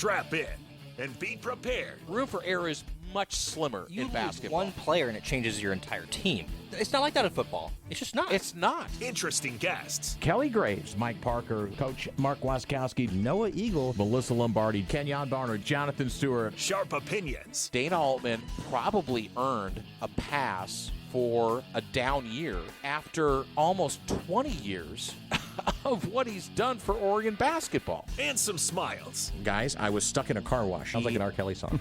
Strap in and be prepared. Room for error is much slimmer in basketball. One player and it changes your entire team. It's not like that in football. It's just not. It's not. Interesting guests. Kelly Graves, Mike Parker, Coach Mark Waskowski, Noah Eagle, Melissa Lombardi, Kenyon Barnard, Jonathan Stewart. Sharp opinions. Dana Altman probably earned a pass for a down year after almost 20 years of what he's done for Oregon basketball. And some smiles. Guys, I was stuck in a car wash. Sounds like an R. Kelly song.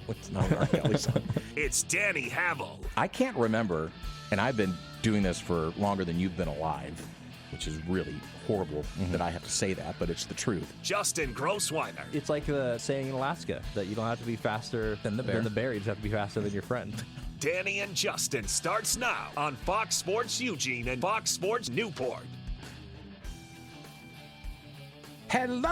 It's not an R. Kelly song. It's Danny Havel. I can't remember, and I've been doing this for longer than you've been alive, which is really horrible that I have to say that, but it's the truth. Justin Grossweiner. It's like the saying in Alaska that you don't have to be faster than the bear. You just have to be faster than your friend. Danny and Justin starts now on Fox Sports Eugene and Fox Sports Newport. Hello,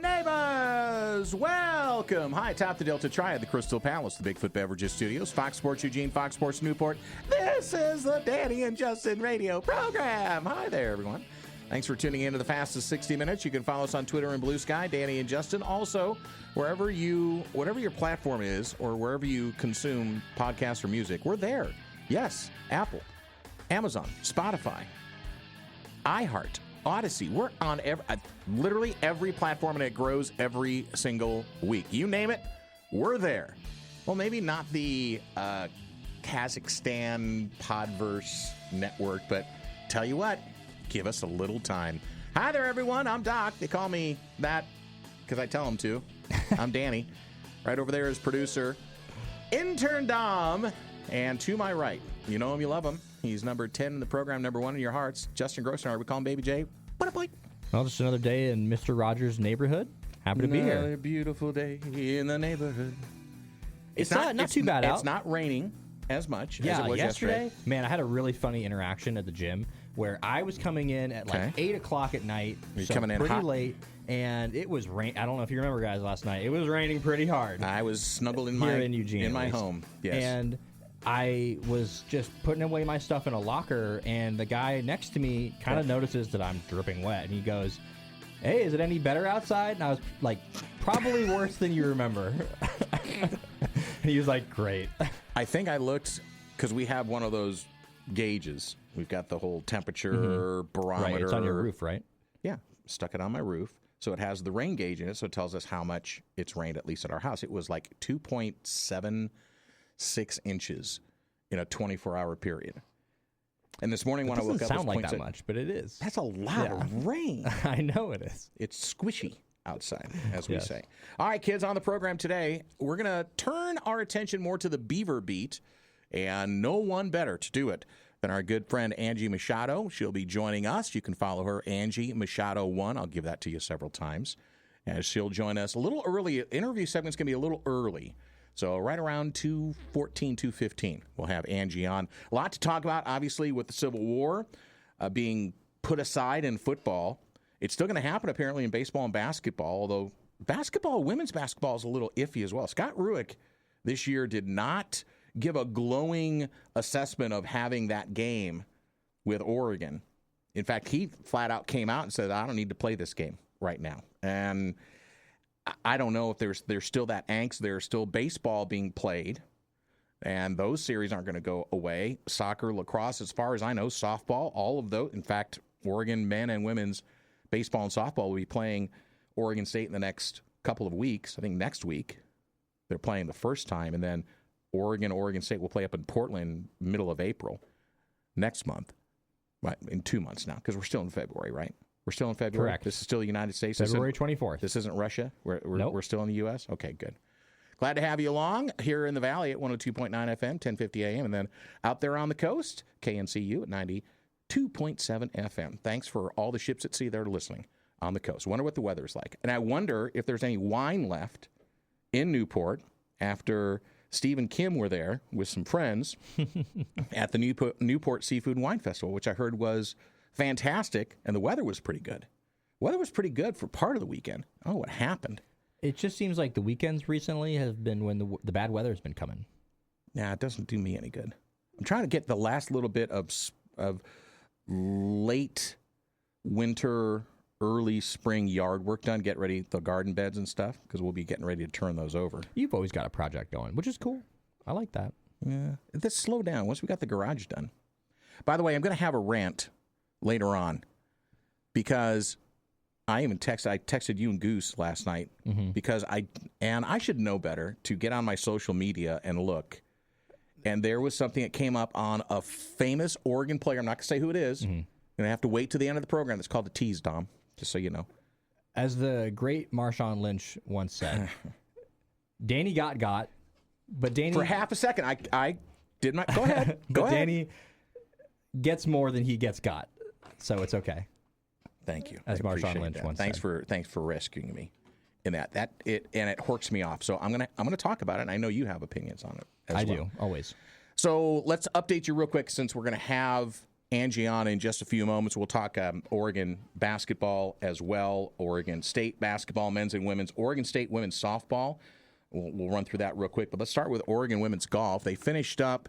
neighbors! Welcome! Hi, top the Delta Triad, the Crystal Palace, the Bigfoot Beverages Studios, Fox Sports Eugene, Fox Sports Newport. This is the Danny and Justin radio program. Hi there, everyone. Thanks for tuning in to the fastest 60 minutes. You can follow us on Twitter and Blue Sky, Danny and Justin. Also, whatever your platform is, or wherever you consume podcasts or music, we're there. Yes, Apple, Amazon, Spotify, iHeart, Odyssey. We're on literally every platform, and it grows every single week. You name it, we're there. Well, maybe not the Kazakhstan Podverse network, but tell you what, give us a little time. Hi there, everyone. I'm Doc. They call me that because I tell them to. I'm Danny. Right over there is producer, intern Dom. And to my right, you know him, you love him. He's number 10 in the program, number 1 in your hearts. Justin Grossner. We call him Baby J. What up, boy? Well, just another day in Mr. Rogers' neighborhood. Happy to be here. Another beautiful day in the neighborhood. It's not too bad out. It's not raining as much as it was yesterday. Man, I had a really funny interaction at the gym where I was coming in at like 8 o'clock at night. You're so coming in pretty hot. late, and it was rain. I don't know if you remember, guys, last night. It was raining pretty hard. I was snuggled in Here in Eugene, in my at least. home. Yes. And I was just putting away my stuff in a locker, and the guy next to me kind of notices that I'm dripping wet, and he goes, "Hey, is it any better outside?" And I was like, "Probably worse than you remember." And he was like, "Great." I think I looked, because we have one of those gauges. We've got the whole temperature barometer. Right, it's on your roof, right? Yeah, stuck it on my roof. So it has the rain gauge in it, so it tells us how much it's rained, at least at our house. It was like 2.76 inches in a 24-hour period. And this morning when I woke up, it doesn't sound like that 0.6. much, but it is. That's a lot of rain. I know it is. It's squishy outside, as we say. All right, kids, on the program today, we're going to turn our attention more to the Beaver beat, and no one better to do it than our good friend Angie Machado. She'll be joining us. You can follow her, Angie Machado 1. I'll give that to you several times. As she'll join us a little early. Interview segment's going to be a little early. So right around 2:14, 2:15, we'll have Angie on. A lot to talk about, obviously, with the Civil War being put aside in football. It's still going to happen, apparently, in baseball and basketball, although women's basketball is a little iffy as well. Scott Ruick this year did not give a glowing assessment of having that game with Oregon. In fact, he flat out came out and said, I don't need to play this game right now. And I don't know if there's still that angst. There's still baseball being played, and those series aren't going to go away. Soccer, lacrosse, as far as I know, softball, all of those. In fact, Oregon men and women's baseball and softball will be playing Oregon State in the next couple of weeks. I think next week they're playing the first time, and then Oregon State will play up in Portland middle of April next month. Right, in 2 months now, because we're still in February, right? We're still in February? Correct. This is still the United States? February 24th. This isn't Russia? Nope. We're still in the U.S.? Okay, good. Glad to have you along here in the Valley at 102.9 FM, 1050 AM, and then out there on the coast, KNCU at 92.7 FM. Thanks for all the ships at sea that are listening on the coast. Wonder what the weather's like. And I wonder if there's any wine left in Newport after Steve and Kim were there with some friends at the Newport Seafood and Wine Festival, which I heard was fantastic, and the weather was pretty good. Weather was pretty good for part of the weekend. I don't know what happened. It just seems like the weekends recently have been when the bad weather has been coming. Nah, it doesn't do me any good. I'm trying to get the last little bit of late winter early spring yard work done, get ready the garden beds and stuff, because we'll be getting ready to turn those over. You've always got a project going, which is cool. I like that. Yeah, let's slow down once we got the garage done. By the way, I'm going to have a rant later on because I texted you and Goose last night because I should know better to get on my social media and look. And there was something that came up on a famous Oregon player. I'm not going to say who it is. Going to have to wait to the end of the program. It's called the tease, Dom, just so you know. As the great Marshawn Lynch once said, Danny got, but Danny... For half a second, I did not... Go ahead. Go ahead. Danny gets more than he gets got, so it's okay. Thank you. As Marshawn Lynch once said. Thanks for rescuing me in that. It horks me off. So I'm gonna talk about it, and I know you have opinions on it as well. I do, always. So let's update you real quick since we're going to have Angie on in just a few moments. We'll talk Oregon basketball as well, Oregon State basketball, men's and women's, Oregon State women's softball. We'll run through that real quick. But let's start with Oregon women's golf. They finished up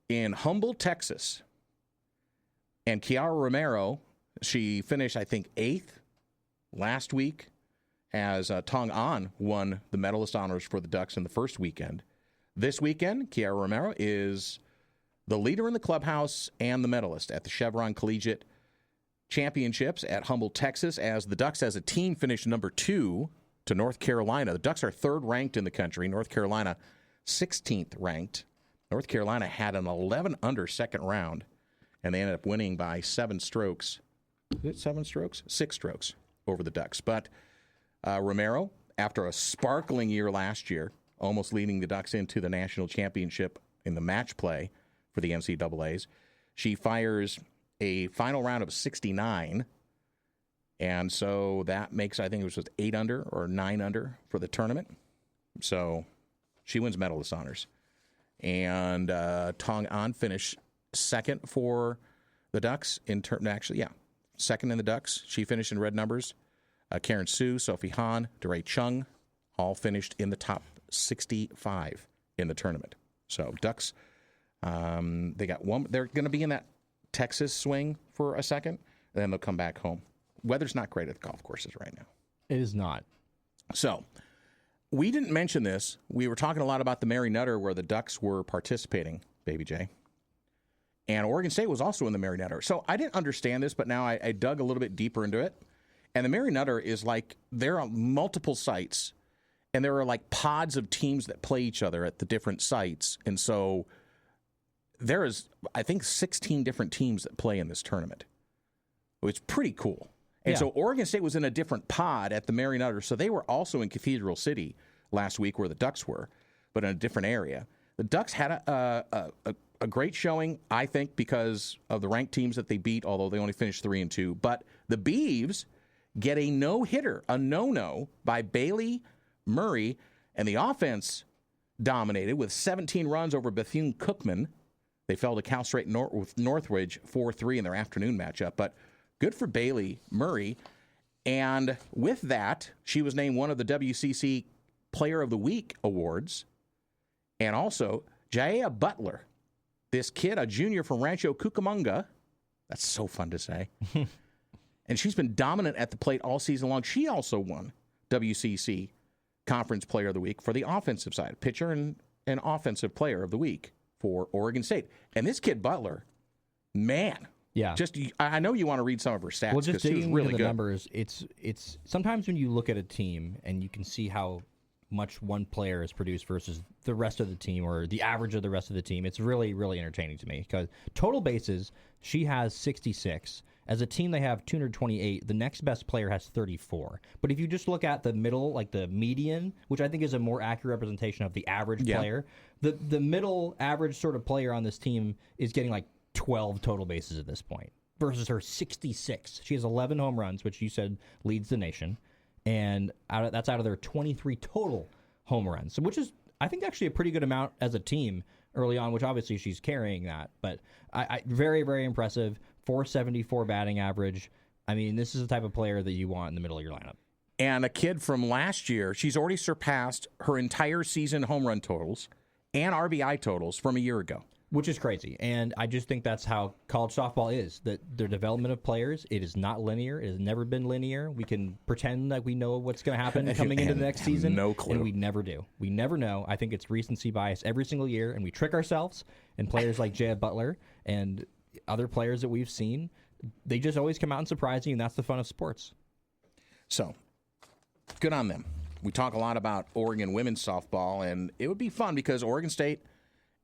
in Humboldt, Texas. And Kiara Romero, she finished, I think, 8th last week as Tong An won the medalist honors for the Ducks in the first weekend. This weekend, Kiara Romero is the leader in the clubhouse and the medalist at the Chevron Collegiate Championships at Humboldt, Texas, as the Ducks as a team finished number 2 to North Carolina. The Ducks are 3rd ranked in the country. North Carolina, 16th ranked. North Carolina had an 11-under second round, and they ended up winning by 7 strokes. Is it 7 strokes? 6 strokes over the Ducks. But Romero, after a sparkling year last year, almost leading the Ducks into the national championship in the match play for the NCAAs, she fires a final round of 69, and so that makes, I think it was just 8 under or 9 under for the tournament. So she wins medalist honors. And Tong An finished second for the Ducks second in the Ducks. She finished in red numbers. Karen Su, Sophie Han, DeRay Chung all finished in the top 65 in the tournament. So Ducks, they got one. They're going to be in that Texas swing for a second, and then they'll come back home. Weather's not great at the golf courses right now. It is not. So we didn't mention this. We were talking a lot about the Mary Nutter where the Ducks were participating, Baby J. And Oregon State was also in the Mary Nutter. So I didn't understand this, but now I dug a little bit deeper into it. And the Mary Nutter is like, there are multiple sites, and there are like pods of teams that play each other at the different sites. And so there is, I think, 16 different teams that play in this tournament. It's pretty cool. And so Oregon State was in a different pod at the Mary Nutter. So they were also in Cathedral City last week where the Ducks were, but in a different area. The Ducks had a great showing, I think, because of the ranked teams that they beat, although they only finished 3-2. But the Beavs get a no-hitter, a no-no by Bailey Murray, and the offense dominated with 17 runs over Bethune-Cookman. They fell to Cal State Northridge 4-3 in their afternoon matchup, but good for Bailey Murray. And with that, she was named one of the WCC Player of the Week awards. And also, Jaia Butler, this kid, a junior from Rancho Cucamonga. That's so fun to say. And she's been dominant at the plate all season long. She also won WCC Conference Player of the Week for the offensive side, pitcher and offensive player of the week for Oregon State. And this kid, Butler, man. Yeah. Just, I know you want to read some of her stats. Well, just she was digging really into the good. numbers, it's sometimes when you look at a team and you can see how much one player has produced versus the rest of the team or the average of the rest of the team, it's really, really entertaining to me. Because total bases, she has 66. As a team, they have 228. The next best player has 34. But if you just look at the middle, like the median, which I think is a more accurate representation of the average player, the middle average sort of player on this team is getting like 12 total bases at this point versus her 66. She has 11 home runs, which you said leads the nation. And that's out of their 23 total home runs, which is, I think, actually a pretty good amount as a team early on, which obviously she's carrying that. But I very, very impressive. 474 batting average. I mean, this is the type of player that you want in the middle of your lineup. And a kid from last year, she's already surpassed her entire season home run totals and RBI totals from a year ago. Which is crazy. And I just think that's how college softball is. That their development of players, it is not linear. It has never been linear. We can pretend like we know what's going to happen coming into the next season. No clue. And we never do. We never know. I think it's recency bias every single year, and we trick ourselves. And players like Jaya Butler and other players that we've seen, they just always come out and surprise you, and that's the fun of sports. So, good on them. We talk a lot about Oregon women's softball, and it would be fun because Oregon State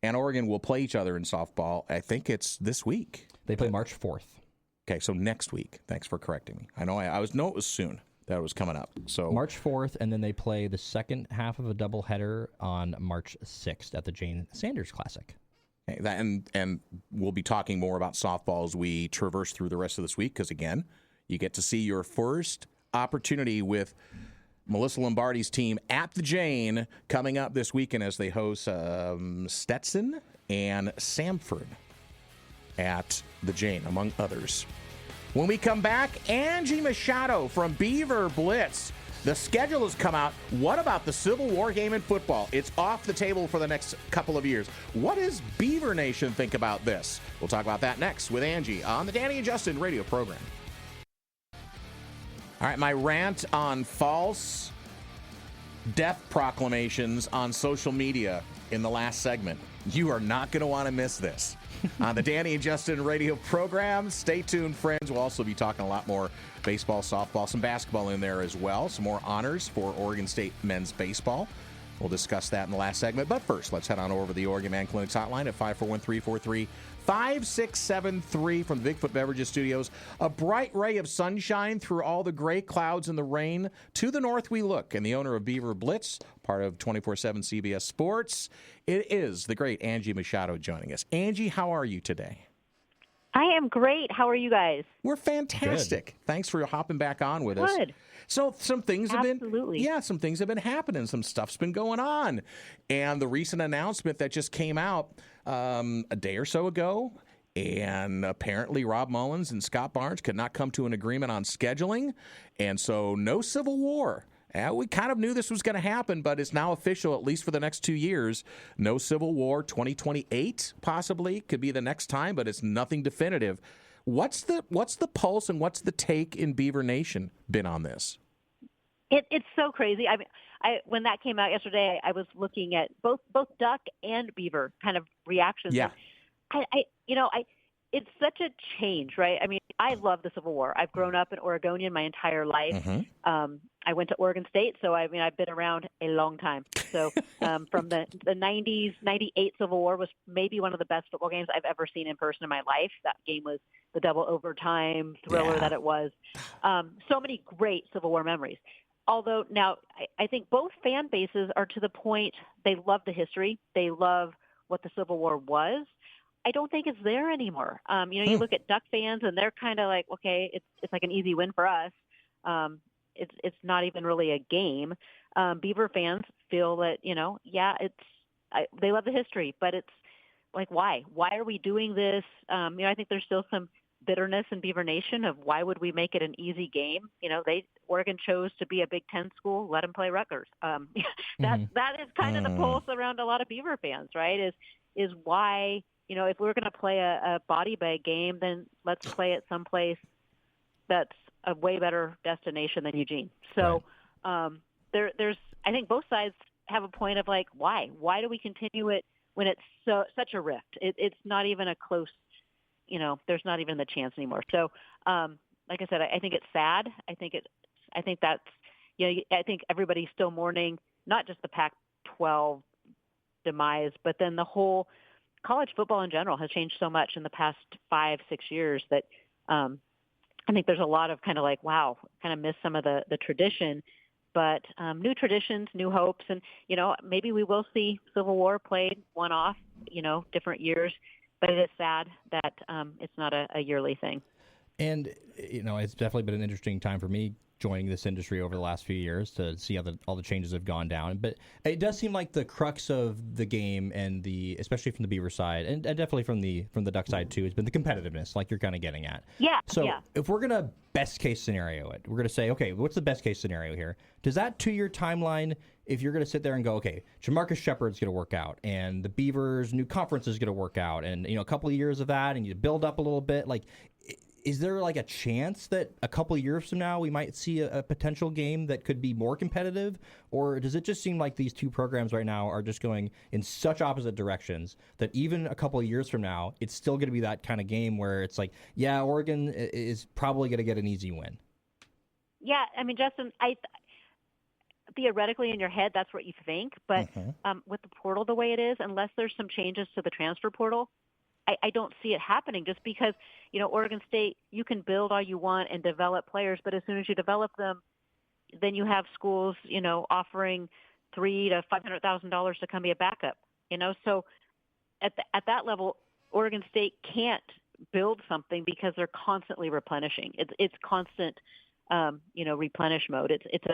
and Oregon will play each other in softball. I think it's this week. They play March 4th. Okay, so next week. Thanks for correcting me. I know it was soon that it was coming up. So March 4th, and then they play the second half of a doubleheader on March 6th at the Jane Sanders Classic. okay, and we'll be talking more about softball as we traverse through the rest of this week because, again, you get to see your first opportunity with Melissa Lombardi's team at the Jane coming up this weekend as they host Stetson and Samford at the Jane, among others. When we come back, Angie Machado from Beaver Blitz. The schedule has come out. What about the Civil War game in football? It's off the table for the next couple of years. What does Beaver Nation think about this? We'll talk about that next with Angie on the Danny and Justin radio program. All right, my rant on false death proclamations on social media in the last segment. You are not going to want to miss this. On the Danny and Justin radio program. Stay tuned, friends. We'll also be talking a lot more baseball, softball, some basketball in there as well. Some more honors for Oregon State men's baseball. We'll discuss that in the last segment. But first, let's head on over to the Oregon Man Clinics hotline at 541-343-5673 from the Bigfoot Beverages Studios. A bright ray of sunshine through all the gray clouds and the rain. To the north we look. And the owner of Beaver Blitz, part of 24/7 CBS Sports, it is the great Angie Machado joining us. Angie, how are you today? I am great. How are you guys? We're fantastic. Good. Thanks for hopping back on with us. Good. So some things have Absolutely. some things have been happening. Some stuff's been going on. And the recent announcement that just came out a day or so ago, and apparently Rob Mullins and Scott Barnes could not come to an agreement on scheduling, and so no Civil War. We kind of knew this was going to happen, but it's now official, at least for the next 2 years. No Civil War. 2028 possibly could be the next time, but it's nothing definitive. What's the pulse and what's the take in Beaver Nation been on this? It's so crazy. I mean, when that came out yesterday, I was looking at both Duck and Beaver kind of reactions. Yeah. It's such a change, right? I mean, I love the Civil War. I've grown up an Oregonian my entire life. Mm-hmm. I went to Oregon State, so I've been around a long time. So from the 90s, 98 Civil War was maybe one of the best football games I've ever seen in person in my life. That game was the double overtime thriller that it was. So many great Civil War memories. Although now I think both fan bases are to the point they love the history. They love what the Civil War was. I don't think it's there anymore. You look at Duck fans and they're kind of like, okay, it's like an easy win for us. It's not even really a game. Beaver fans feel that, they love the history, but it's like, why? Why are we doing this? I think there's still some bitterness in Beaver Nation of why would we make it an easy game? Oregon chose to be a Big Ten school, let them play Rutgers. That is kind of the pulse around a lot of Beaver fans, right? Is why, if we're going to play a body bag game, then let's play it someplace that's a way better destination than Eugene. So there's, I think both sides have a point of like, why? Why do we continue it when it's such a rift? It's not even a close, there's not even the chance anymore. So, like I said, I think it's sad. I think that's, I think everybody's still mourning, not just the Pac-12 demise, but then the whole college football in general has changed so much in the past 5-6 years that I think there's a lot of kind of like, wow, kind of miss some of the tradition, but new traditions, new hopes. And, maybe we will see Civil War played one-off, different years, but it is sad that it's not a yearly thing. And, it's definitely been an interesting time for me joining this industry over the last few years to see how all the changes have gone down. But it does seem like the crux of the game, and especially from the Beaver side, and definitely from the Duck side too, has been the competitiveness, like you're kind of getting at. Yeah. So yeah. if we're gonna best case scenario it, we're gonna say, okay, what's the best case scenario here? Does that 2-year timeline, if you're gonna sit there and go, okay, Jamarcus Shepard's gonna work out, and the Beavers' new conference is gonna work out, and a couple of years of that, and you build up a little bit, like. Is there like a chance that a couple of years from now we might see a potential game that could be more competitive? Or does it just seem like these two programs right now are just going in such opposite directions that even a couple of years from now, it's still going to be that kind of game where it's like, yeah, Oregon is probably going to get an easy win? Yeah, I mean, Justin, theoretically in your head, that's what you think. But with the portal the way it is, unless there's some changes to the transfer portal, I don't see it happening just because, Oregon State, you can build all you want and develop players, but as soon as you develop them, then you have schools, offering $300,000 to $500,000 to come be a backup, So at that level, Oregon State can't build something because they're constantly replenishing. It's constant, replenish mode. It's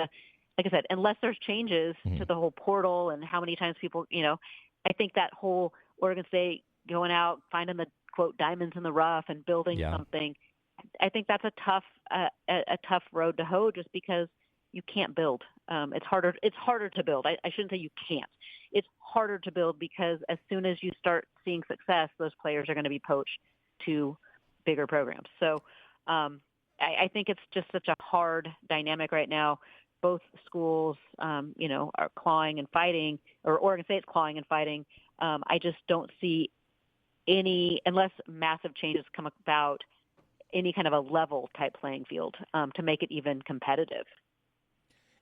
like I said, unless there's changes to the whole portal and how many times people, I think that whole Oregon State going out, finding the quote diamonds in the rough and building something. I think that's a tough road to hoe just because you can't build. It's harder to build. I shouldn't say you can't. It's harder to build because as soon as you start seeing success, those players are going to be poached to bigger programs. So I think it's just such a hard dynamic right now. Both schools, are clawing and fighting, or Oregon State's clawing and fighting. I just don't see unless massive changes come about, any kind of a level type playing field to make it even competitive.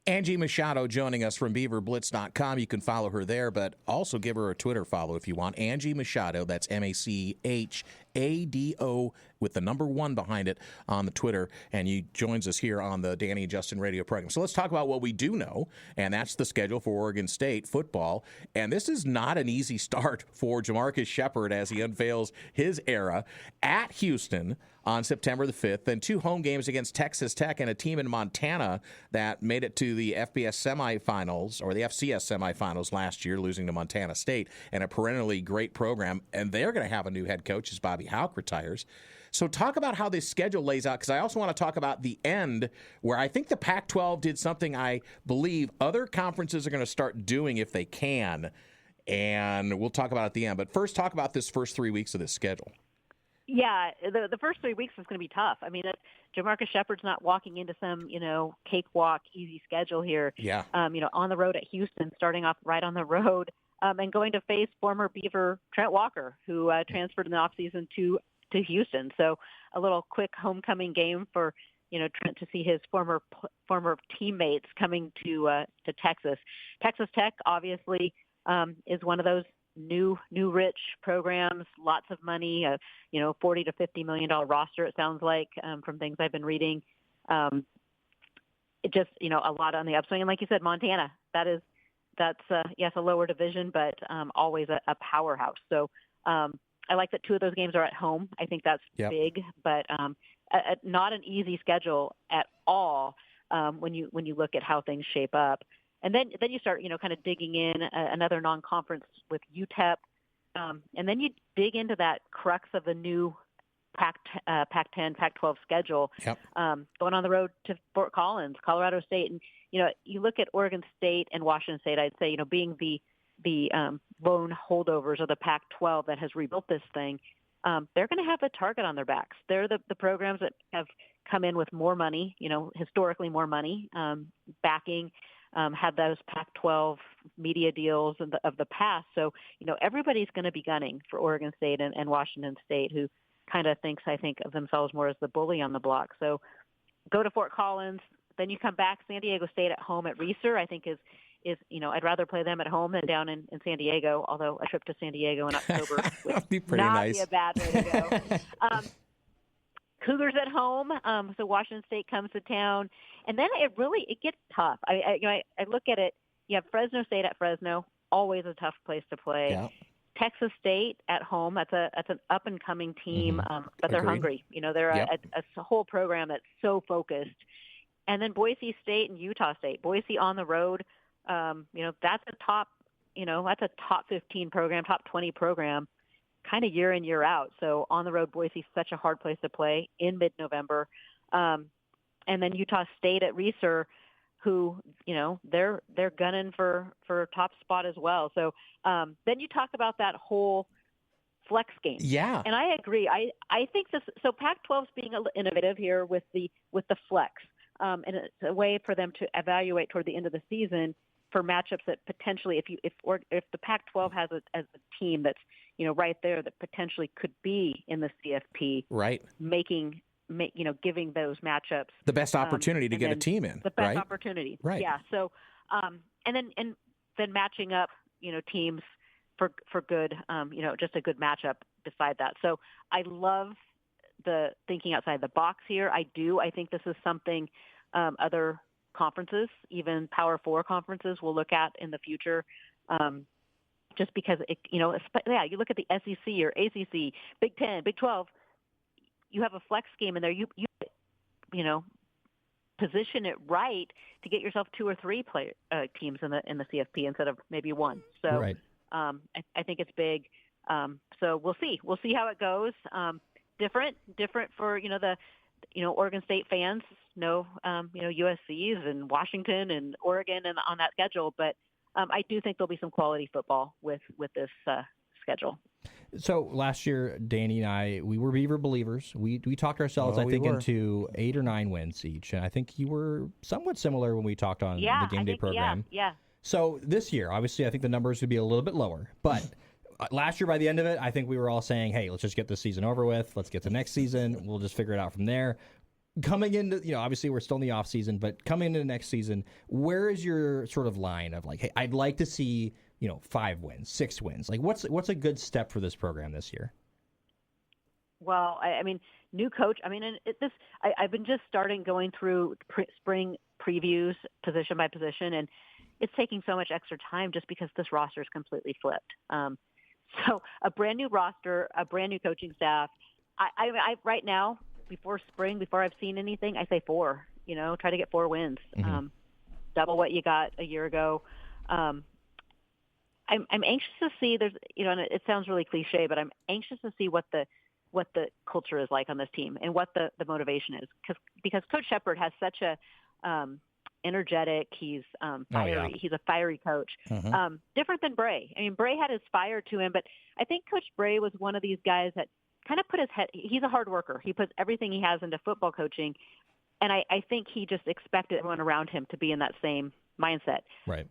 Angie Machado joining us from BeaverBlitz.com. You can follow her there, but also give her a Twitter follow if you want. Angie Machado, that's Machado with the number 1 behind it on the Twitter, and he joins us here on the Danny and Justin radio program. So let's talk about what we do know, and that's the schedule for Oregon State football. And this is not an easy start for Jamarcus Shepard as he unveils his era at Houston on September the 5th, then 2 home games against Texas Tech and a team in Montana that made it to the FBS semifinals, or the FCS semifinals last year, losing to Montana State, and a perennially great program. And they're going to have a new head coach as Bobby Hauck retires. So talk about how this schedule lays out, because I also want to talk about the end, where I think the Pac-12 did something I believe other conferences are going to start doing if they can. And we'll talk about it at the end. But first, talk about this first 3 weeks of this schedule. Yeah, the first 3 weeks is going to be tough. I mean, Jamarcus Shepard's not walking into some, cakewalk, easy schedule here. Yeah. On the road at Houston, starting off right on the road, and going to face former Beaver Trent Walker, who transferred in the offseason to Houston. So a little quick homecoming game for, Trent to see his former teammates coming to Texas. Texas Tech, obviously, is one of those new rich programs, lots of money, $40 to $50 million roster, it sounds like, from things I've been reading. It just, a lot on the upswing. And like you said, Montana, that's yes, a lower division, but always a powerhouse. So I like that 2 of those games are at home. I think that's big, but not an easy schedule at all when you look at how things shape up. And then you start, kind of digging in another non-conference with UTEP. And then you dig into that crux of the new Pac-10, Pac-12 schedule, going on the road to Fort Collins, Colorado State. And, you look at Oregon State and Washington State, I'd say, being the lone holdovers of the Pac-12 that has rebuilt this thing, they're going to have a target on their backs. They're the programs that have come in with more money, historically more money, backing, had those Pac-12 media deals of the past. So, everybody's going to be gunning for Oregon State and Washington State, who kind of I think of themselves more as the bully on the block. So go to Fort Collins, then you come back. San Diego State at home at Reser, I think is I'd rather play them at home than down in San Diego, although a trip to San Diego in October would be pretty nice. Be a bad way to go. Cougars at home, so Washington State comes to town, and then it gets tough. I look at it. You have Fresno State at Fresno, always a tough place to play. Yeah. Texas State at home, that's an up and coming team, but they're hungry. They're a whole program that's so focused. and then Boise State and Utah State. Boise on the road, that's a top 15 program, top 20 program, kind of year in, year out. So on the road, Boise is such a hard place to play in mid-November. And then Utah State at Reser, who, they're gunning for a top spot as well. So then you talk about that whole flex game. Yeah. And I agree. I think so Pac-12's being a little innovative here with the flex. And it's a way for them to evaluate toward the end of the season for matchups that potentially, if the Pac-12 has as a team that's, right there that potentially could be in the CFP, right, giving those matchups the best opportunity to get a team in, the best opportunity, right? Yeah. So, and then matching up, teams for good, just a good matchup beside that. So I love the thinking outside the box here. I think this is something other conferences, even Power 4 conferences, will look at in the future. Just because you look at the SEC or ACC, Big 10, Big 12. You have a flex game in there. You position it right to get yourself 2 or 3 teams in the CFP instead of maybe 1. So right. I think it's big. So we'll see. We'll see how it goes. Different for the Oregon State fans. USC's and Washington and Oregon and on that schedule, but I do think there'll be some quality football with this schedule. So last year, Danny and I, we were Beaver believers. We talked ourselves, into 8 or 9 wins each. And I think you were somewhat similar when we talked on the game day program. Yeah. So this year, obviously, I think the numbers would be a little bit lower. But last year, by the end of it, I think we were all saying, hey, let's just get this season over with. Let's get to next season. We'll just figure it out from there. Coming into, obviously we're still in the off season, but coming into the next season, where is your sort of line of like, hey, I'd like to see 5 wins, 6 wins. Like, what's a good step for this program this year? Well, I mean, new coach. I mean, I've been just starting going through spring previews position by position, and it's taking so much extra time just because this roster is completely flipped. So a brand new roster, a brand new coaching staff. I right now, before spring, before I've seen anything, I say 4. Try to get 4 wins, double what you got a year ago. I'm anxious to see. and it sounds really cliche, but I'm anxious to see what the culture is like on this team and what the motivation is, because Coach Shepard has such a energetic. He's fiery. Oh, yeah. He's a fiery coach. Different than Bray. I mean, Bray had his fire to him, but I think Coach Bray was one of these guys that kind of put his head. He's a hard worker. He puts everything he has into football coaching, and I think he just expected everyone around him to be in that same mindset. Right.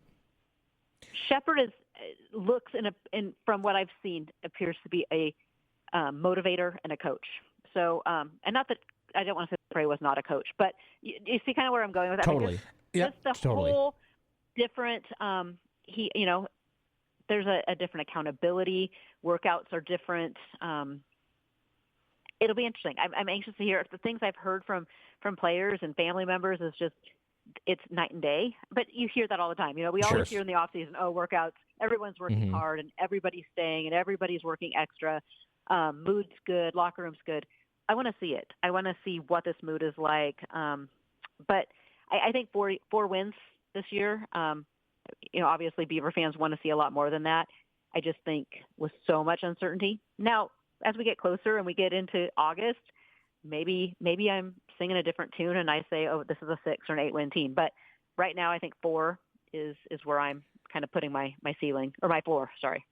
Shepard looks in from what I've seen, appears to be a motivator and a coach. So, and not that I don't want to say Bray was not a coach, but you see kind of where I'm going with that. Totally. Just the totally. whole different. There's a different accountability. Workouts are different. It'll be interesting. I'm anxious to hear the things I've heard from players and family members is just it's night and day. But you hear that all the time. We always hear in the off season, workouts. Everyone's working hard and everybody's staying and everybody's working extra. Mood's good, locker room's good. I want to see it. I want to see what this mood is like. But I think 4 wins this year. Obviously Beaver fans want to see a lot more than that. I just think with so much uncertainty now. As we get closer and we get into August, maybe I'm singing a different tune and I say, this is a 6 or an 8 win team. But right now I think 4 is where I'm kind of putting my ceiling, or my floor, sorry.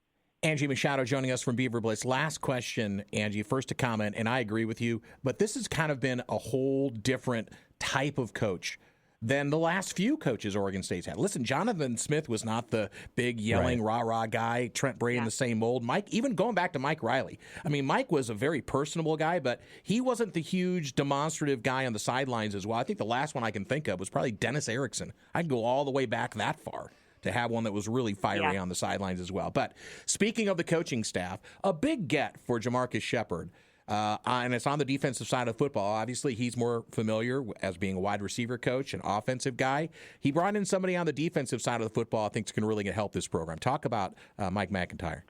Angie Machado joining us from Beaver Blitz. Last question, Angie, first to comment, and I agree with you, but this has kind of been a whole different type of coach than the last few coaches Oregon State's had. Listen, Jonathan Smith was not the big yelling rah-rah guy. Trent Bray in the same mold. Mike, even going back to Mike Riley. I mean, Mike was a very personable guy, but he wasn't the huge demonstrative guy on the sidelines as well. I think the last one I can think of was probably Dennis Erickson. I can go all the way back that far to have one that was really fiery on the sidelines as well. But speaking of the coaching staff, a big get for Jamarcus Shepard. And it's on the defensive side of football. Obviously, he's more familiar as being a wide receiver coach, an offensive guy. He brought in somebody on the defensive side of the football I think is going to really help this program. Talk about Mike McIntyre.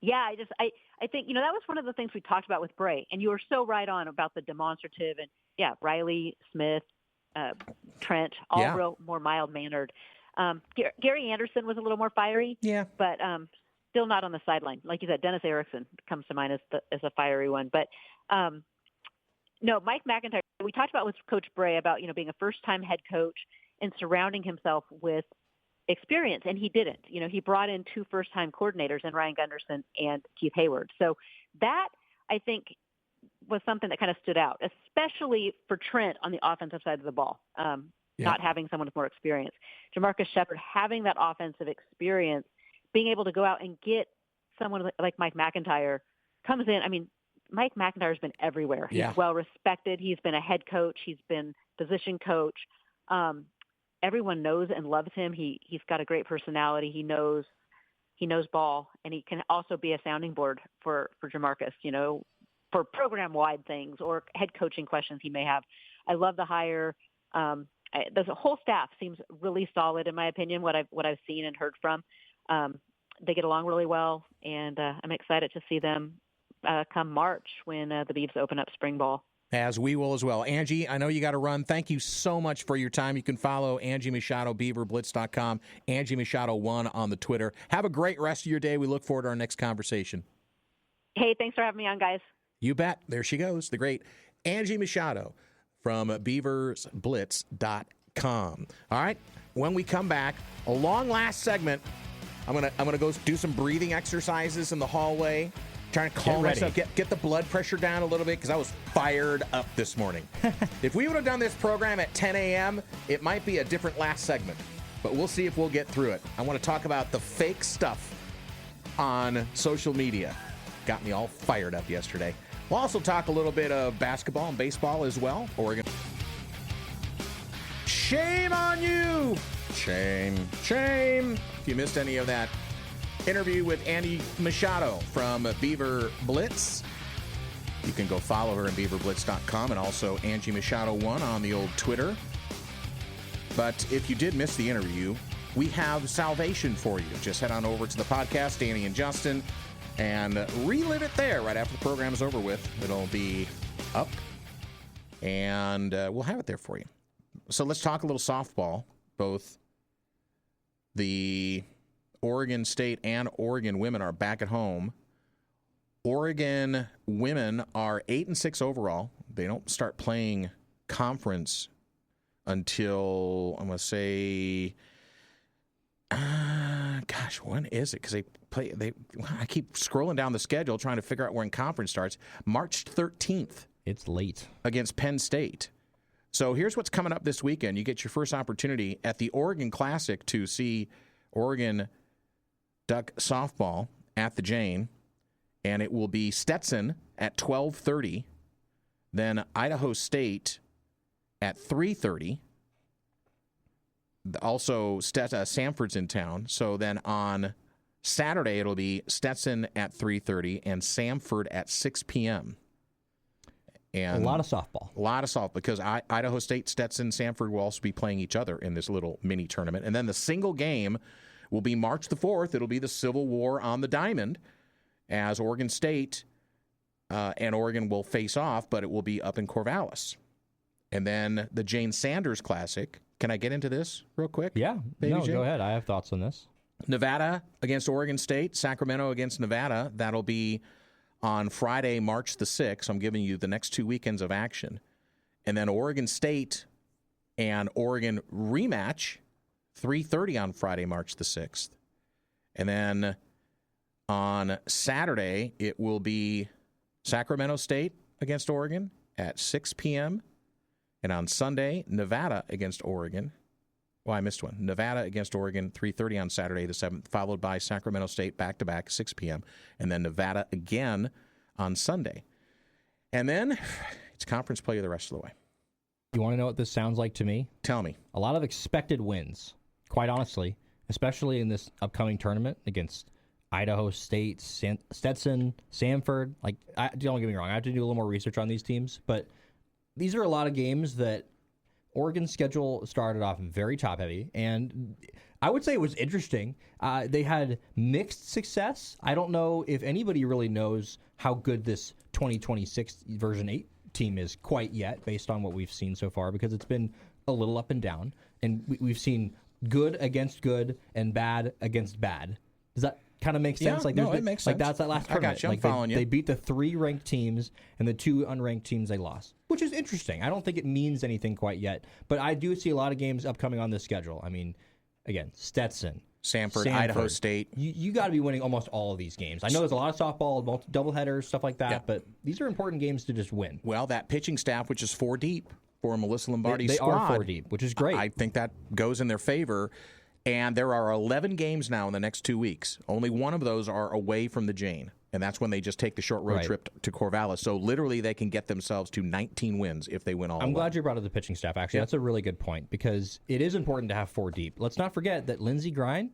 Yeah, I think, that was one of the things we talked about with Bray. And you were so right on about the demonstrative. And, Riley, Smith, Trent, all Yeah. real more mild-mannered. Gary Anderson was a little more fiery, Yeah. but still not on the sideline. Like you said, Dennis Erickson comes to mind as a fiery one. But no, Mike McIntyre, we talked about with Coach Bray about, being a first-time head coach and surrounding himself with experience, and he didn't. He brought in 2 first-time coordinators in Ryan Gunderson and Keith Hayward. So that, I think, was something that kind of stood out, especially for Trent on the offensive side of the ball, not having someone with more experience. Jamarcus Shepard having that offensive experience, being able to go out and get someone like Mike McIntyre comes in. I mean, Mike McIntyre's been everywhere. He's well respected. He's been a head coach. He's been position coach. Everyone knows and loves him. He's got a great personality. He knows ball, and he can also be a sounding board for Jamarcus, for program-wide things or head coaching questions he may have. I love the hire. The whole staff seems really solid, in my opinion, what I've seen and heard from. They get along really well, and I'm excited to see them come March when the Beavs open up spring ball. As we will as well. Angie, I know you got to run. Thank you so much for your time. You can follow Angie Machado, beaverblitz.com, Angie Machado 1 on the Twitter. Have a great rest of your day. We look forward to our next conversation. Hey, thanks for having me on, guys. You bet. There she goes, the great Angie Machado from beaversblitz.com. All right, when we come back, a long last segment. I'm gonna go do some breathing exercises in the hallway, trying to calm myself, get the blood pressure down a little bit because I was fired up this morning. If we would have done this program at 10 a.m., it might be a different last segment, but we'll see if we'll get through it. I want to talk about the fake stuff on social media. Got me all fired up yesterday. We'll also talk a little bit of basketball and baseball as well. Oregon. Shame on you! Shame. If you missed any of that interview with Angie Machado from Beaver Blitz, you can go follow her at beaverblitz.com and also Angie Machado 1 on the old Twitter. But if you did miss the interview, we have salvation for you. Just head on over to the podcast, Danny and Justin, and relive it there right after the program's over with. It'll be up, and we'll have it there for you. So let's talk a little softball. Both the Oregon State and Oregon women are back at home. Oregon women are 8-6 overall. They don't start playing conference until, I'm going to say, when is it? Because I keep scrolling down the schedule trying to figure out when conference starts. March 13th. It's late. Against Penn State. So here's what's coming up this weekend. You get your first opportunity at the Oregon Classic to see Oregon Duck softball at the Jane, and it will be Stetson at 12:30, then Idaho State at 3:30. Also, Samford's in town. So then on Saturday, it'll be Stetson at 3:30 and Samford at 6 p.m. And a lot of softball. A lot of softball because Idaho State, Stetson, Samford will also be playing each other in this little mini tournament. And then the single game will be March the 4th. It'll be the Civil War on the Diamond as Oregon State and Oregon will face off, but it will be up in Corvallis. And then the Jane Sanders Classic. Can I get into this real quick? Yeah. No, go ahead. I have thoughts on this. Nevada against Oregon State, Sacramento against Nevada. That'll be on Friday, March the 6th. I'm giving you the next 2 weekends of action. And then Oregon State and Oregon rematch, 3:30 on Friday, March the 6th. And then on Saturday, it will be Sacramento State against Oregon at 6 p.m. And on Sunday, Nevada against Oregon. Well, I missed one. Nevada against Oregon, 3:30 on Saturday the 7th, followed by Sacramento State back-to-back, 6 p.m., and then Nevada again on Sunday. And then it's conference play the rest of the way. You want to know what this sounds like to me? Tell me. A lot of expected wins, quite honestly, especially in this upcoming tournament against Idaho State, Stetson, Samford. Don't get me wrong, I have to do a little more research on these teams, but these are a lot of games that Oregon's schedule started off very top-heavy, and I would say it was interesting. They had mixed success. I don't know if anybody really knows how good this 2026 version 8 team is quite yet, based on what we've seen so far, because it's been a little up and down, and we've seen good against good and bad against bad. Does that kind of make sense? Yeah, it makes sense. Like that's that last tournament. I got you. I'm following you. They beat the 3 ranked teams and the 2 unranked teams they lost, which is interesting. I don't think it means anything quite yet, but I do see a lot of games upcoming on this schedule. I mean, again, Stetson, Sanford, Idaho State. You got to be winning almost all of these games. I know there's a lot of softball, doubleheaders, stuff like that, but these are important games to just win. Well, that pitching staff, which is 4 deep for Melissa Lombardi's they squad, are 4 deep, which is great. I think that goes in their favor. And there are 11 games now in the next 2 weeks. Only one of those are away from the Jane, and that's when they just take the short road trip to Corvallis. So literally they can get themselves to 19 wins if they win all. I'm glad you brought up the pitching staff, actually. That's a really good point, because it is important to have 4 deep. Let's not forget that Lindsey Grine,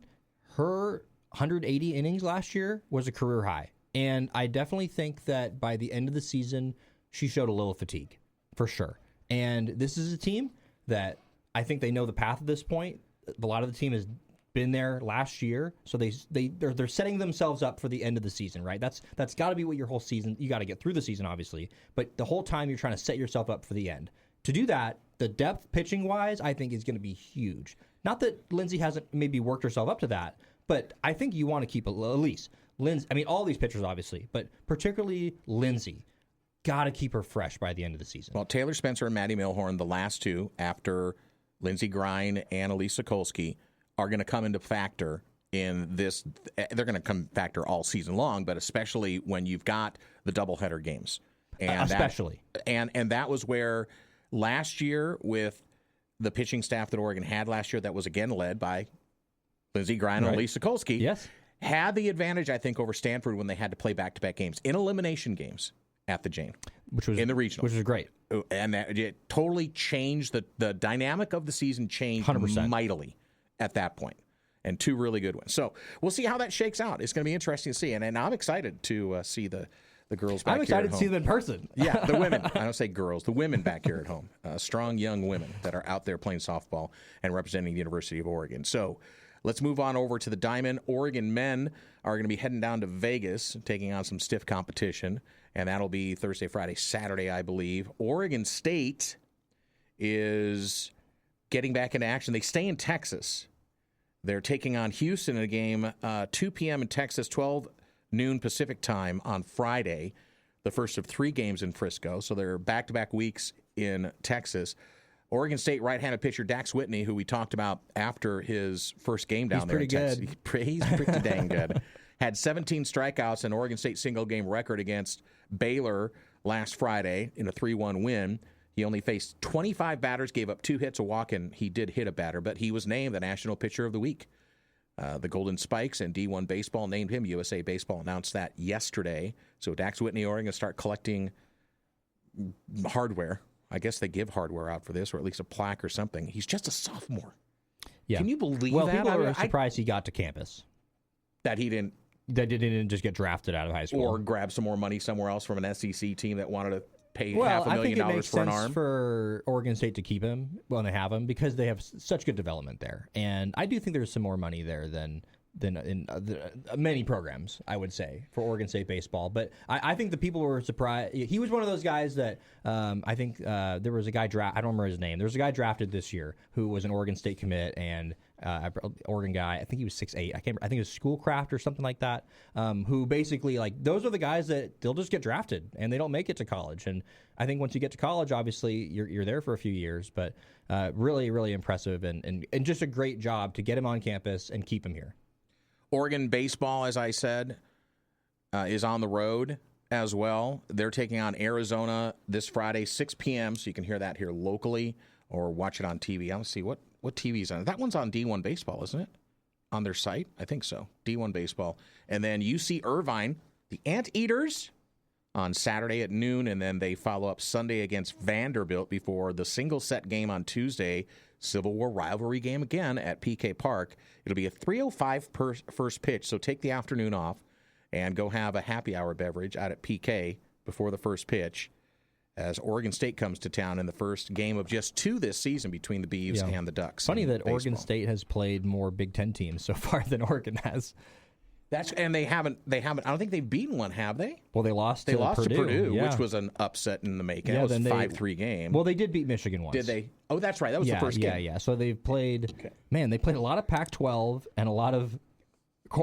her 180 innings last year was a career high. And I definitely think that by the end of the season, she showed a little fatigue, for sure. And this is a team that I think they know the path at this point. A lot of the team has been there last year, so they're setting themselves up for the end of the season, right? That's got to be what your whole season. You got to get through the season, obviously, but the whole time you're trying to set yourself up for the end. To do that, the depth pitching wise, I think is going to be huge. Not that Lindsay hasn't maybe worked herself up to that, but I think you want to keep at least Lindsay. I mean, all these pitchers obviously, but particularly Lindsay. Got to keep her fresh by the end of the season. Well, Taylor Spencer and Maddie Milhorn, the last two after Lindsey Grine and Elise Sokolsky, are going to come into factor in this. They're going to come factor all season long, but especially when you've got the doubleheader games. And that was where last year with the pitching staff that Oregon had last year, that was again led by Lindsey Grine and Elise Sokolsky, had the advantage, I think, over Stanford when they had to play back-to-back games in elimination games at the Jane, which was in the regional, which was great. And it totally changed the dynamic of the season. Changed 100%. Mightily at that point, and 2 really good ones. So we'll see how that shakes out. It's going to be interesting to see, and I'm excited to see the girls back here at home. I'm excited to see them in person. Yeah, the women. I don't say girls. The women back here at home. Strong young women that are out there playing softball and representing the University of Oregon. So let's move on over to the Diamond. Oregon men are going to be heading down to Vegas, taking on some stiff competition, and that'll be Thursday, Friday, Saturday, I believe. Oregon State is getting back into action. They stay in Texas. They're taking on Houston in a game 2 p.m. in Texas, 12 noon Pacific time on Friday, the first of 3 games in Frisco. So they're back-to-back weeks in Texas. Oregon State right-handed pitcher Dax Whitney, who we talked about after his first game down there in Texas. He's pretty dang good. Had 17 strikeouts, and Oregon State single-game record against Baylor last Friday in a 3-1 win. He only faced 25 batters, gave up 2 hits, a walk, and he did hit a batter, but he was named the National Pitcher of the Week. The Golden Spikes and D1 Baseball named him. USA Baseball announced that yesterday. So Dax Whitney, Oregon, going to start collecting hardware. I guess they give hardware out for this, or at least a plaque or something. He's just a sophomore. Yeah. Can you believe that? Well, people are surprised he got to campus. That he didn't. That didn't just get drafted out of high school. Or grab some more money somewhere else from an SEC team that wanted to pay $500,000 for an arm. For Oregon State to keep him when they have him, because they have such good development there. And I do think there's some more money there than in many programs, I would say, for Oregon State baseball. But I think the people were surprised. He was one of those guys that I think there was a guy I don't remember his name. There was a guy drafted this year who was an Oregon State commit, and Oregon guy. I think he was 6'8". I think it was Schoolcraft or something like that. Who basically, like, those are the guys that they'll just get drafted and they don't make it to college. And I think once you get to college, obviously you're there for a few years. But really, really impressive and just a great job to get him on campus and keep him here. Oregon baseball, as I said, is on the road as well. They're taking on Arizona this Friday, 6 p.m., so you can hear that here locally or watch it on TV. I'll see what TV's on. That one's on D1 Baseball, isn't it? On their site? I think so. D1 Baseball. And then UC Irvine, the Anteaters, on Saturday at noon, and then they follow up Sunday against Vanderbilt before the single-set game on Tuesday, Civil War rivalry game again at PK Park. It'll be a 3:05 first pitch, so take the afternoon off and go have a happy hour beverage out at PK before the first pitch as Oregon State comes to town in the first game of just 2 this season between the Beavs and the Ducks. Funny that Oregon State has played more Big Ten teams so far than Oregon has. And they haven't. I don't think they've beaten one, have they? Well, they lost. They lost to Purdue, yeah. which was an upset in the making. Yeah, It was a then 5-3 game. Well, they did beat Michigan once. Did they? Oh, that's right. That was the first game. Yeah. So they've played. Okay. Man, they played a lot of Pac-12 and a lot of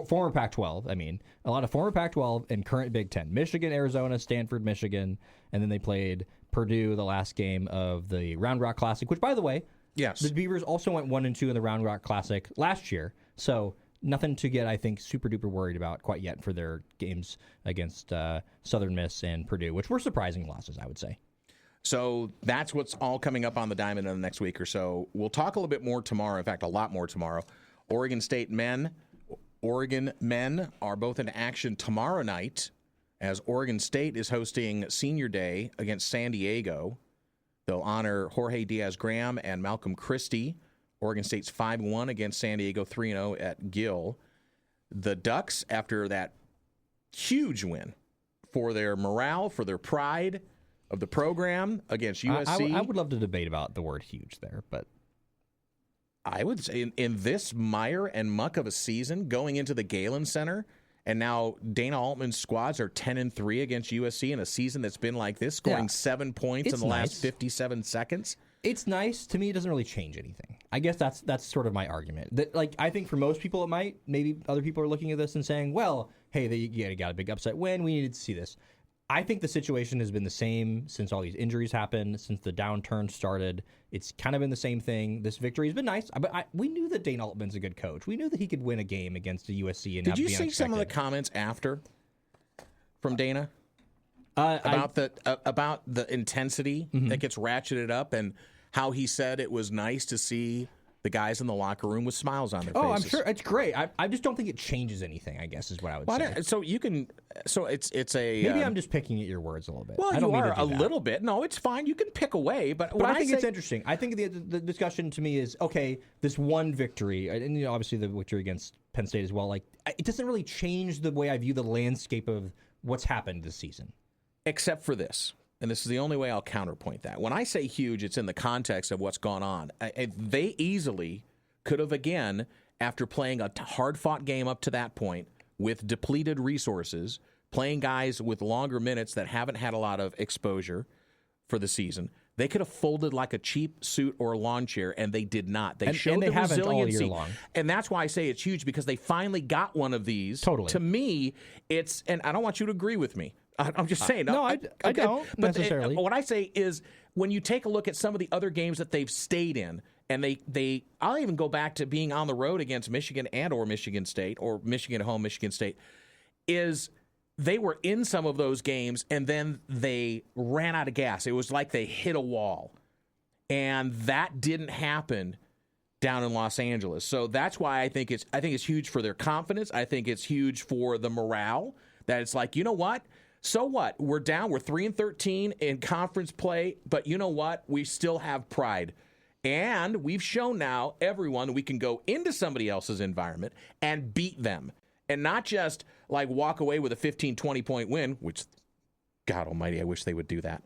former Pac-12. I mean, a lot of former Pac-12 and current Big Ten. Michigan, Arizona, Stanford, Michigan, and then they played Purdue the last game of the Round Rock Classic. Which, by the way, yes, the Beavers also went 1-2 in the Round Rock Classic last year. So. Nothing to get, I think, super duper worried about quite yet for their games against Southern Miss and Purdue, which were surprising losses, I would say. So that's what's all coming up on the diamond in the next week or so. We'll talk a little bit more tomorrow. In fact, a lot more tomorrow. Oregon men are both in action tomorrow night as Oregon State is hosting Senior Day against San Diego. They'll honor Jorge Diaz-Graham and Malcolm Christie. Oregon State's 5-1 against San Diego, 3-0 at Gill. The Ducks, after that huge win for their morale, for their pride of the program against USC. I would love to debate about the word huge there, but I would say in this mire and muck of a season, going into the Galen Center, and now Dana Altman's squads are 10-3 against USC in a season that's been like this, scoring 7 points in the last 57 seconds. It's nice. To me, it doesn't really change anything. I guess that's sort of my argument. That, like, I think for most people it might. Maybe other people are looking at this and saying, well, hey, they got a big upset win. We needed to see this. I think the situation has been the same since all these injuries happened, since the downturn started. It's kind of been the same thing. This victory has been nice, but we knew that Dana Altman's a good coach. We knew that he could win a game against the USC. And did you see some of the comments after from Dana about the intensity that gets ratcheted up and how he said it was nice to see the guys in the locker room with smiles on their faces? Oh, I'm sure it's great. I just don't think it changes anything, I guess, is what I would say. So you can. So it's a. Maybe I'm just picking at your words a little bit. Well, I don't you mean are a little bit. No, it's fine. You can pick away, but I think it's interesting. I think the discussion to me is, okay, this one victory, and obviously the victory against Penn State as well. Like, it doesn't really change the way I view the landscape of what's happened this season, except for this. And this is the only way I'll counterpoint that. When I say huge, it's in the context of what's gone on. They easily could have, again, after playing a hard-fought game up to that point with depleted resources, playing guys with longer minutes that haven't had a lot of exposure for the season, they could have folded like a cheap suit or a lawn chair, and they did not. They showed the resiliency. And that's why I say it's huge, because they finally got one of these. Totally. To me, it's, and I don't want you to agree with me. I'm just saying. No, I don't necessarily. What I say is, when you take a look at some of the other games that they've stayed in, and I'll even go back to being on the road against Michigan or Michigan State, or Michigan at home, Michigan State, is they were in some of those games and then they ran out of gas. It was like they hit a wall. And that didn't happen down in Los Angeles. So that's why I think it's huge for their confidence. I think it's huge for the morale, that it's like, you know what? So what? We're down. We're 3-13 in conference play, but you know what? We still have pride. And we've shown now, everyone, we can go into somebody else's environment and beat them. And not just like walk away with a 15, 20-point win, which, God almighty, I wish they would do that.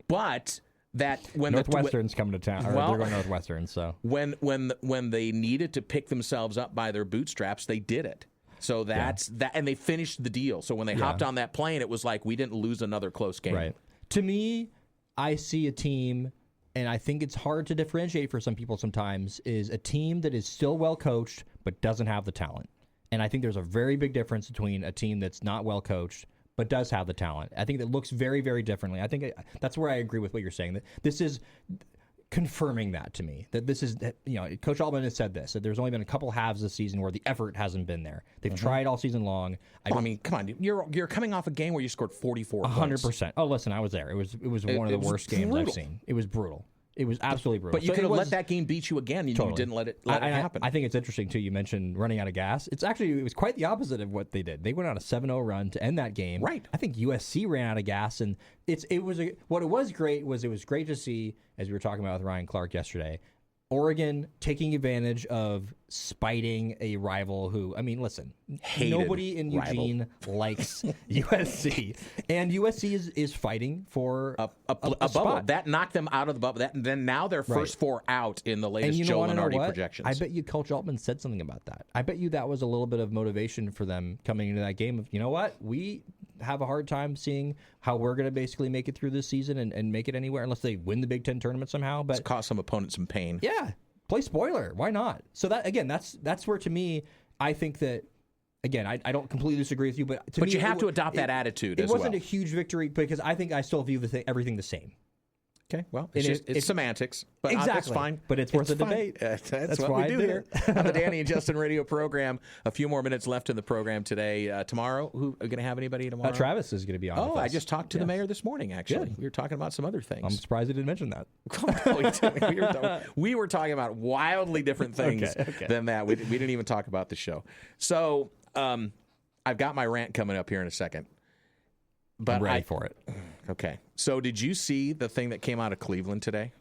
But that when Northwestern's coming to town, or they're going Northwestern, so when they needed to pick themselves up by their bootstraps, they did it. So that's that, and they finished the deal. So when they hopped on that plane, it was like we didn't lose another close game. Right. To me, I see a team, and I think it's hard to differentiate for some people sometimes, is a team that is still well coached but doesn't have the talent. And I think there's a very big difference between a team that's not well coached but does have the talent. I think that looks very, very differently. I think that's where I agree with what you're saying. That this is confirming that to me, that this is, you know, Coach Altman has said this, that there's only been a couple halves this season where the effort hasn't been there. They've tried all season long. I mean, come on, you're coming off a game where you scored 44 points. 100%. Oh, listen, I was there. It was one of the worst games I've seen. It was brutal. It was absolutely brutal. But you could have let that game beat you again. You didn't let it happen. I think it's interesting, too. You mentioned running out of gas. It was quite the opposite of what they did. They went on a 7-0 run to end that game. Right. I think USC ran out of gas. And it was great to see, as we were talking about with Ryan Clark yesterday, Oregon taking advantage of spiting a rival who, I mean, listen, nobody in Eugene likes USC. And USC is fighting for a bubble. spot. That knocked them out of the bubble. Then now they're first four out in the latest Joe Lunardi projections. I bet you Coach Altman said something about that. I bet you that was a little bit of motivation for them coming into that game of, you know what, we have a hard time seeing how we're going to basically make it through this season and make it anywhere unless they win the Big Ten tournament somehow. But it's caused some opponents some pain. Yeah, play spoiler. Why not? So that again, that's where to me, I think that again, I don't completely disagree with you, but to me, you have to adopt that attitude. It wasn't a huge victory because I think I still view everything the same. Okay, well, it's semantics, but exactly. That's fine. But it's worth a debate. That's what we do here on the Danny and Justin radio program. A few more minutes left in the program today. Tomorrow, who are going to have anybody tomorrow? Travis is going to be on. Oh, I just talked to the mayor this morning, actually. Good. We were talking about some other things. I'm surprised he didn't mention that. We were talking about wildly different things than that. We didn't even talk about the show. So I've got my rant coming up here in a second. But I'm ready for it. Okay. So did you see the thing that came out of Cleveland today?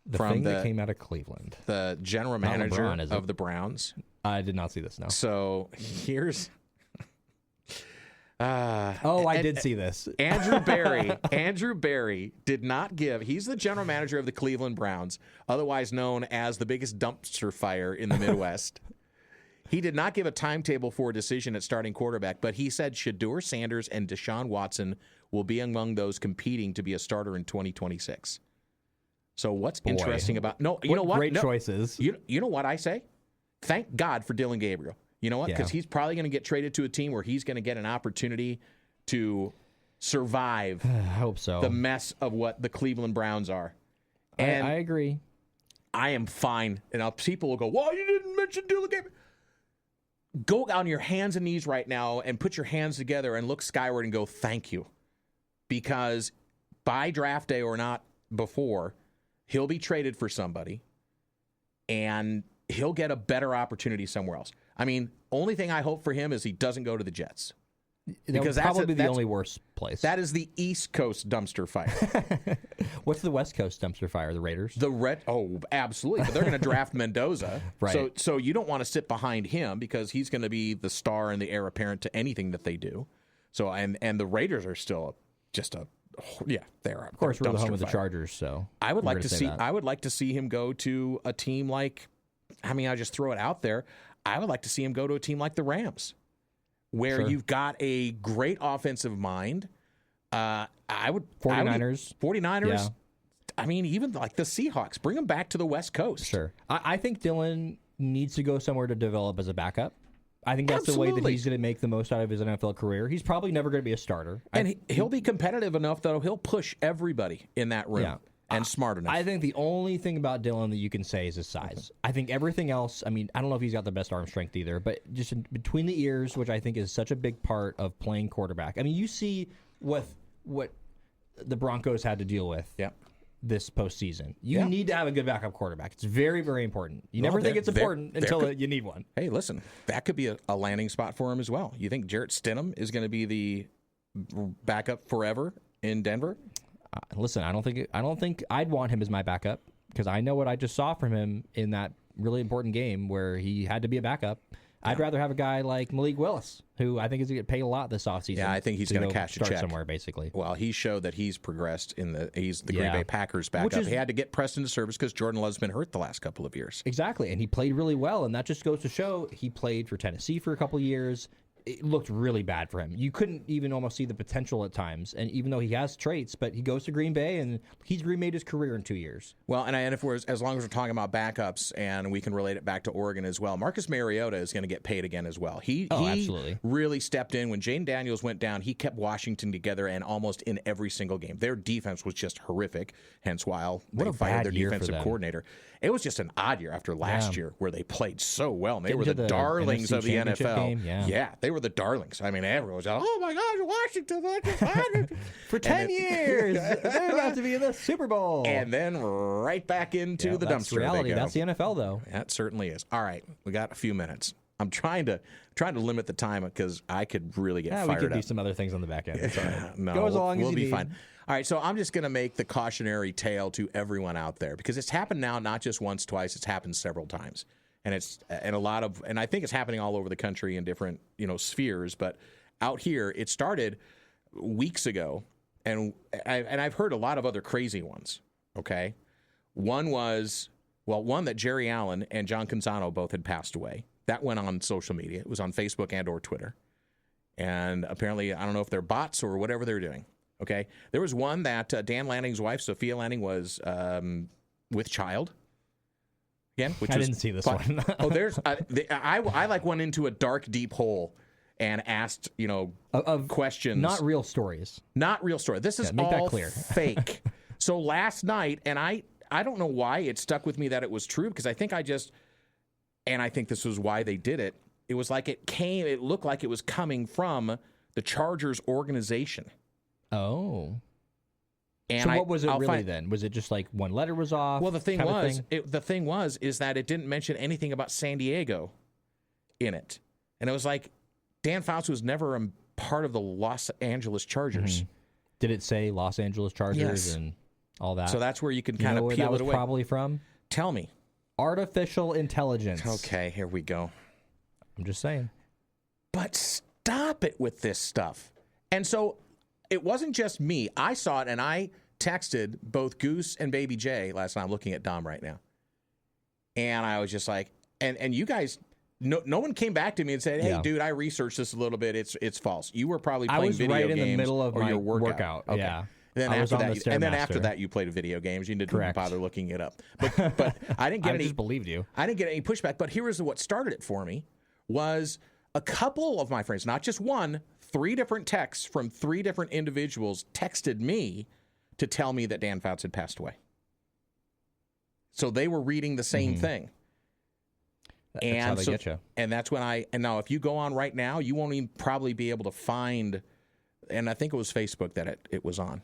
That came out of Cleveland. The general manager of the Browns. I did not see this, no. So here's... I did see this. Andrew Berry did not give... He's the general manager of the Cleveland Browns, otherwise known as the biggest dumpster fire in the Midwest. He did not give a timetable for a decision at starting quarterback, but he said Shedeur Sanders and Deshaun Watson will be among those competing to be a starter in 2026. So what's interesting about... No, you know what? Great choices. You know what I say? Thank God for Dylan Gabriel. You know what? Because he's probably going to get traded to a team where he's going to get an opportunity to survive I hope so. The mess of what the Cleveland Browns are. And I agree. I am fine. And people will go, well, you didn't mention Dylan Gabriel. Go on your hands and knees right now and put your hands together and look skyward and go, thank you. Because by draft day or not before, he'll be traded for somebody and he'll get a better opportunity somewhere else. I mean, only thing I hope for him is he doesn't go to the Jets. Because that's probably the only worst place. That is the East Coast dumpster fire. What's the West Coast dumpster fire? The Raiders? Absolutely. But they're going to draft Mendoza. Right. So you don't want to sit behind him because he's going to be the star and the heir apparent to anything that they do. So and the Raiders are still they're of course we're the home of the Chargers. So I would like to see him go to a team like. I mean, I just throw it out there. I would like to see him go to a team like the Rams, where you've got a great offensive mind. 49ers. 49ers. Yeah. I mean, even like the Seahawks. Bring them back to the West Coast. Sure. I think Dylan needs to go somewhere to develop as a backup. I think that's the way that he's going to make the most out of his NFL career. He's probably never going to be a starter. And he'll be competitive enough, though. He'll push everybody in that room. Yeah. And smart enough. I think the only thing about Dylan that you can say is his size. I think everything else, I mean, I don't know if he's got the best arm strength either, but just between the ears, which I think is such a big part of playing quarterback. I mean, you see what the Broncos had to deal with this postseason. You need to have a good backup quarterback. It's very, very important. You never think it's important until you need one. Hey, listen, that could be a landing spot for him as well. You think Jarrett Stidham is going to be the backup forever in Denver? Listen, I don't think I'd want him as my backup because I know what I just saw from him in that really important game where he had to be a backup. I'd rather have a guy like Malik Willis, who I think is going to get paid a lot this offseason. Yeah, I think he's going to cash a check somewhere, basically. Well, he showed that he's progressed he's the Green Bay Packers backup. He had to get pressed into service because Jordan Love's been hurt the last couple of years. Exactly, and he played really well, and that just goes to show he played for Tennessee for a couple of years. It looked really bad for him. You couldn't even almost see the potential at times. And even though he has traits, but he goes to Green Bay and he's remade his career in 2 years. Well, and if as long as we're talking about backups and we can relate it back to Oregon as well, Marcus Mariota is going to get paid again as well. He absolutely really stepped in when Jaden Daniels went down. He kept Washington together and almost in every single game. Their defense was just horrific. Hence why they fired their defensive coordinator. It was just an odd year after last year where they played so well. And they were the darlings NFC of the NFL. Game, yeah, they were the darlings. I mean, everyone was like, oh my gosh, Washington. For 10 years. They're about to be in the Super Bowl. And then right back into the dumpster. Reality. That's the NFL, though. That certainly is. All right, we got a few minutes. I'm trying to limit the time because I could really get fired we could up. do some other things on the back end. It's all right. No, Go as long as we'll you be need. fine. All right, so I'm just going to make the cautionary tale to everyone out there because it's happened now, not just once, twice. It's happened several times, and I think it's happening all over the country in different spheres. But out here, it started weeks ago, and I've heard a lot of other crazy ones. Okay, one that Jerry Allen and John Canzano both had passed away. That went on social media. It was on Facebook and or Twitter. And apparently, I don't know if they're bots or whatever they're doing. Okay. There was one that Dan Lanning's wife, Sophia Lanning, was with child. Again, which I didn't see this one. I went into a dark, deep hole and asked, of questions. Not real stories. Not real story. This is make all that clear. fake. So last night, and I don't know why it stuck with me that it was true because I think this was why they did it. It was like it looked like it was coming from the Chargers organization. Oh. And so what was it really then? Was it just like one letter was off? Well, the thing was that it didn't mention anything about San Diego in it. And it was like Dan Fouts was never a part of the Los Angeles Chargers. Mm-hmm. Did it say Los Angeles Chargers Yes. and all that? So that's where you can kind of where peel that was it away. probably from? Tell me. Artificial intelligence. Okay, here we go. I'm just saying. But stop it with this stuff. And so it wasn't just me. I saw it, and I texted both Goose and Baby J last night. I'm looking at Dom right now. And I was just like, and you guys, no one came back to me and said, hey, dude, I researched this a little bit. It's false. You were probably playing video games. I was right in the middle of my your workout. Okay. Yeah. And then after that, you played video games. You didn't bother looking it up. But I didn't get I just believed you. I didn't get any pushback. But here was what started it for me was a couple of my friends, not just one, 3 different texts from 3 different individuals texted me to tell me that Dan Fouts had passed away. So they were reading the same thing. That's how they get you. And that's when and now if you go on right now, you won't even probably be able to find, and I think it was Facebook that it was on.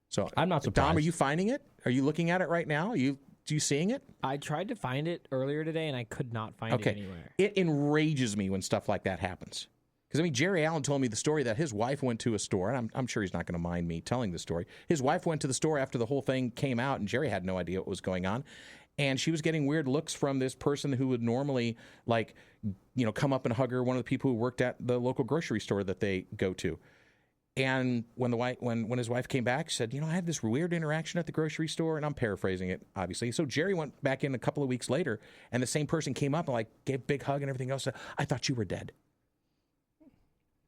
So I'm not surprised. Dom, are you finding it? Are you looking at it right now? Are you seeing it? I tried to find it earlier today, and I could not find it anywhere. It enrages me when stuff like that happens. Because, Jerry Allen told me the story that his wife went to a store, and I'm sure he's not going to mind me telling the story. His wife went to the store after the whole thing came out, and Jerry had no idea what was going on. And she was getting weird looks from this person who would normally, come up and hug her, one of the people who worked at the local grocery store that they go to. And when his wife came back, she said, I had this weird interaction at the grocery store, and I'm paraphrasing it, obviously. So Jerry went back in a couple of weeks later, and the same person came up and gave a big hug and everything else. Said, I thought you were dead.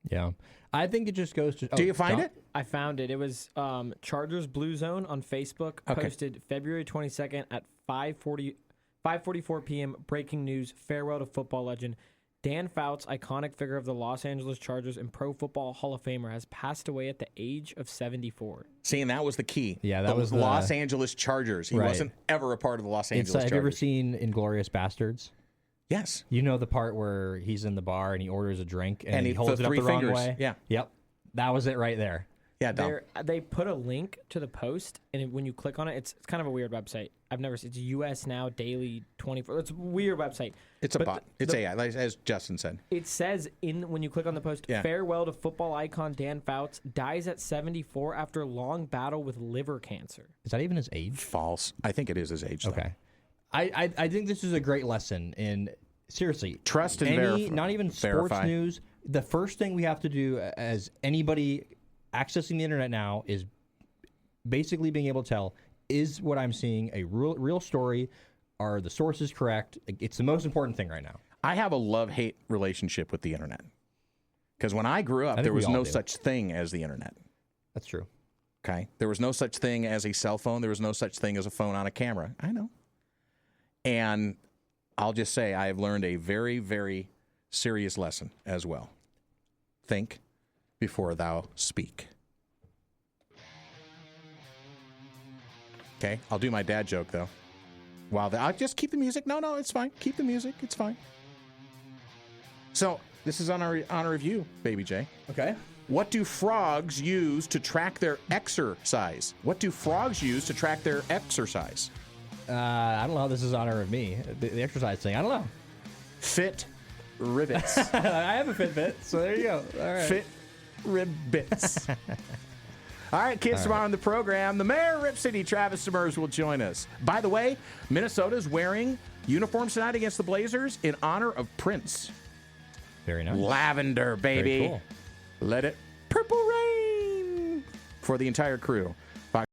Yeah. I think it just goes to... Do you find it? I found it. It was Chargers Blue Zone on Facebook, posted February 22nd at 5:44 p.m. Breaking news, farewell to football legend. Dan Fouts, iconic figure of the Los Angeles Chargers and Pro Football Hall of Famer, has passed away at the age of 74. See, and that was the key. Yeah, that was the Los Angeles Chargers. He wasn't ever a part of the Los Angeles Chargers. Have you ever seen Inglourious Bastards? Yes. You know the part where he's in the bar and he orders a drink and he holds it up 3 the fingers. wrong way? Yeah. Yep. That was it right there. Yeah, Dom. They put a link to the post, and when you click on it, it's kind of a weird website. I've never seen. It's US Now Daily 24. It's a weird website. It's a bot. It's AI, as Justin said. It says when you click on the post, farewell to football icon Dan Fouts, dies at 74 after long battle with liver cancer. Is that even his age? False. I think it is his age, though. Okay. I think this is a great lesson in, seriously, trust and not even sports news. The first thing we have to do as anybody accessing the internet now is basically being able to tell, is what I'm seeing a real story? Are the sources correct? It's the most important thing right now. I have a love-hate relationship with the internet. Because when I grew up, there was no such thing as the internet. That's true. Okay? There was no such thing as a cell phone. There was no such thing as a phone on a camera. I know. And I'll just say I have learned a very, very serious lesson as well. Think before thou speak. Okay, I'll do my dad joke, though. I'll just keep the music. No, it's fine. Keep the music. It's fine. So, this is on our review, Baby J. Okay. What do frogs use to track their exercise? What do frogs use to track their exercise? I don't know how this is honor of me. The exercise thing. I don't know. Fit Rivets. I have a Fitbit, so there you go. All right. Fit Ribbits. All right, kids, tomorrow on the program, the mayor of Rip City, Travis Demers, will join us. By the way, Minnesota's wearing uniforms tonight against the Blazers in honor of Prince. Very nice. Lavender, baby. Very cool. Let it purple rain for the entire crew.